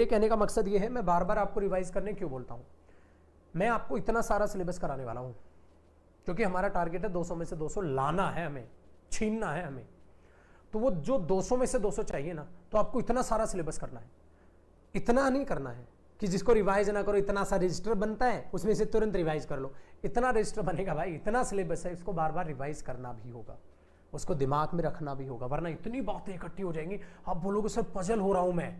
मेरे कहने का मकसद ये है, मैं बार बार आपको रिवाइज करने क्यों बोलता हूं, मैं आपको इतना सारा सिलेबस कराने वाला हूं क्योंकि हमारा टारगेट है 200 में से 200 लाना है, हमें छीनना है हमें। तो वो जो 200 में से 200 चाहिए ना, तो आपको इतना सारा सिलेबस करना है। इतना नहीं करना है कि जिसको रिवाइज ना करो, इतना सा रजिस्टर बनता है उसमें से तुरंत रिवाइज कर लो। इतना रजिस्टर बनेगा भाई, इतना सिलेबस है, इसको बार बार रिवाइज करना भी होगा, उसको दिमाग में रखना भी होगा, वरना इतनी बातें इकट्ठी हो जाएंगी, आप बोलोगे सर पजल हो रहा हूं मैं।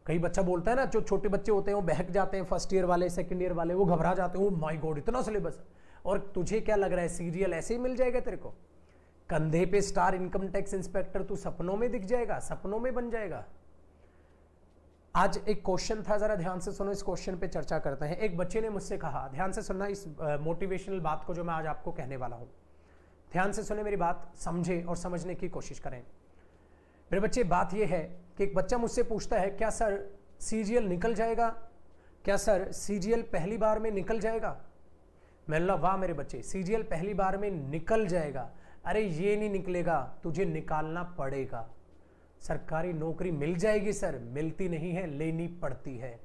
कई बच्चा बोलता है ना, जो छोटे बच्चे होते हैं वो बहक जाते हैं, फर्स्ट ईयर वाले, सेकंड ईयर वाले, वो घबरा जाते हैं, ओ माय गॉड इतना सिलेबस है। और तुझे क्या लग रहा है सीरियल ऐसे ही मिल जाएगा तेरे को? कंधे पे स्टार इनकम टैक्स इंस्पेक्टर तू सपनों में दिख जाएगा, सपनों में बन जाएगा। आज एक क्वेश्चन था, जरा ध्यान से सुनो, इस क्वेश्चन पे चर्चा करते हैं। एक बच्चे ने मुझसे कहा, ध्यान से सुनना इस मोटिवेशनल बात को जो मैं आज आपको कहने वाला हूं, ध्यान से सुने मेरी बात, समझे और समझने की कोशिश करें। मेरे बच्चे, बात यह है कि एक बच्चा मुझसे पूछता है, क्या सर सीजीएल निकल जाएगा? क्या सर सीजीएल पहली बार में निकल जाएगा? मैं बोला वाह मेरे बच्चे, सीजीएल पहली बार में निकल जाएगा? अरे ये नहीं निकलेगा, तुझे निकालना पड़ेगा। सरकारी नौकरी मिल जाएगी सर, मिलती नहीं है, लेनी पड़ती है,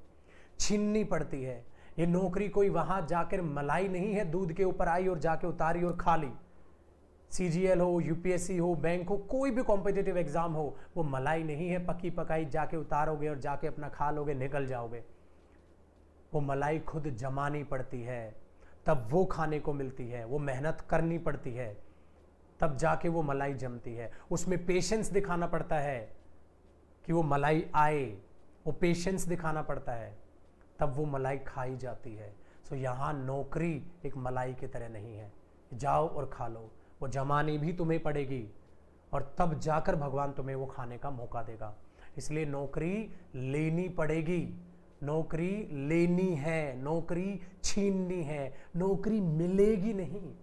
छीननी पड़ती है। ये नौकरी कोई वहां जाकर मलाई नहीं है, दूध के ऊपर आई और जाके उतारी और खा ली। सीजीएल हो, यूपीएससी हो, बैंक हो, कोई भी कॉम्पिटिटिव एग्जाम हो, वो मलाई नहीं है पकी पकाई, जाके उतारोगे और जाके अपना खा लोगे, निकल जाओगे। वो मलाई खुद जमानी पड़ती है, तब वो खाने को मिलती है, वो मेहनत करनी पड़ती है, तब जाके वो मलाई जमती है। उसमें पेशेंस दिखाना पड़ता है कि वो मलाई आए, वो पेशेंस दिखाना पड़ता है, तब वो मलाई खाई जाती है। सो यहाँ नौकरी एक मलाई की तरह नहीं है, जाओ और खा लो, वो जमानी भी तुम्हें पड़ेगी और तब जाकर भगवान तुम्हें वो खाने का मौका देगा। इसलिए नौकरी लेनी पड़ेगी, नौकरी लेनी है, नौकरी छीननी है, नौकरी मिलेगी नहीं।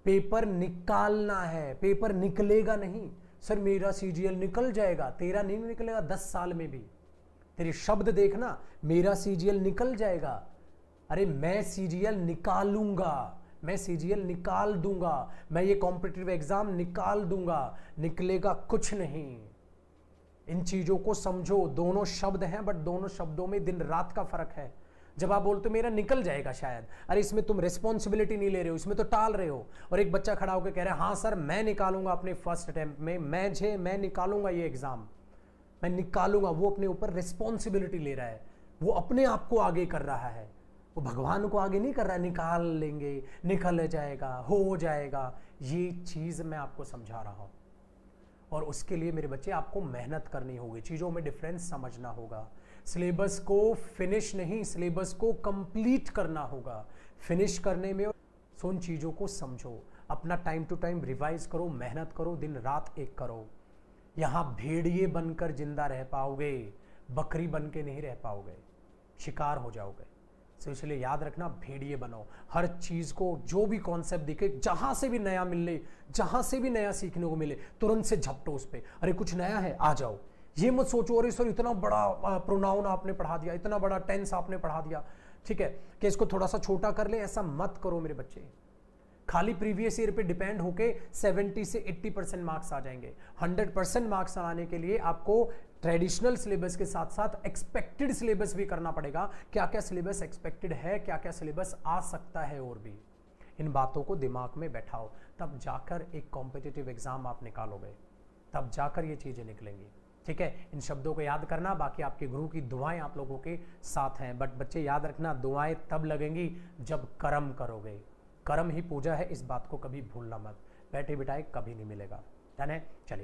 पेपर निकालना है, पेपर निकलेगा नहीं। सर मेरा सीजीएल निकल जाएगा, तेरा नहीं निकलेगा 10 साल में भी। तेरे शब्द देखना, मेरा सीजीएल निकल जाएगा। अरे मैं सीजीएल निकालूंगा, मैं सीजीएल निकाल दूंगा, मैं ये कॉम्पिटिटिव एग्जाम निकाल दूंगा, निकलेगा कुछ नहीं। इन चीजों को समझो, दोनों शब्द हैं बट दोनों शब्दों में दिन रात का फर्क है। जब आप बोलते हो मेरा निकल जाएगा शायद, अरे इसमें तुम रिस्पॉन्सिबिलिटी नहीं ले रहे हो, इसमें तो टाल रहे हो। और एक बच्चा खड़ा होकर कह रहा है हाँ सर मैं निकालूंगा अपने फर्स्ट अटेम्प्ट में, मैं निकालूंगा ये एग्जाम, मैं निकालूंगा। वो अपने ऊपर रिस्पॉन्सिबिलिटी ले रहा है, वो अपने आप को आगे कर रहा है, वो भगवान को आगे नहीं कर रहा है। निकाल लेंगे, निकल जाएगा, हो जाएगा, ये चीज मैं आपको समझा रहा हूं। और उसके लिए मेरे बच्चे आपको मेहनत करनी होगी, चीजों में डिफरेंस समझना होगा। सिलेबस को फिनिश नहीं, सिलेबस को कंप्लीट करना होगा। फिनिश करने में उन चीजों को समझो, अपना टाइम टू टाइम रिवाइज करो, मेहनत करो, दिन रात एक करो। यहां भेड़िए बनकर जिंदा रह पाओगे, बकरी बन के नहीं रह पाओगे, शिकार हो जाओगे। तो इसलिए याद रखना, भेड़िए बनो। हर चीज को, जो भी कॉन्सेप्ट दिखे, जहां से भी नया मिले, जहां से भी नया सीखने को मिले, तुरंत से झपटो उस पर। अरे कुछ नया है, आ जाओ। ये मत सोचो अरे सर इतना बड़ा प्रोनाउन आपने पढ़ा दिया, इतना बड़ा टेंस आपने पढ़ा दिया, ठीक है, कि इसको थोड़ा सा छोटा कर ले। ऐसा मत करो मेरे बच्चे। खाली प्रीवियस ईयर पे डिपेंड होके 70 से 80% मार्क्स आ जाएंगे। 100% मार्क्स आने के लिए आपको ट्रेडिशनल सिलेबस के साथ साथ एक्सपेक्टेड सिलेबस भी करना पड़ेगा। क्या क्या सिलेबस एक्सपेक्टेड है, क्या क्या सिलेबस आ सकता है, और भी इन बातों को दिमाग में बैठाओ, तब जाकर एक कॉम्पिटिटिव एग्जाम आप निकालोगे, तब जाकर ये चीजें निकलेंगी। ठीक है, इन शब्दों को याद करना। बाकी आपके गुरु की दुआएं आप लोगों के साथ हैं, बट बच्चे याद रखना, दुआएं तब लगेंगी जब कर्म करोगे। कर्म ही पूजा है, इस बात को कभी भूलना मत। बैठे बिठाए कभी नहीं मिलेगा, डन है? चलिए।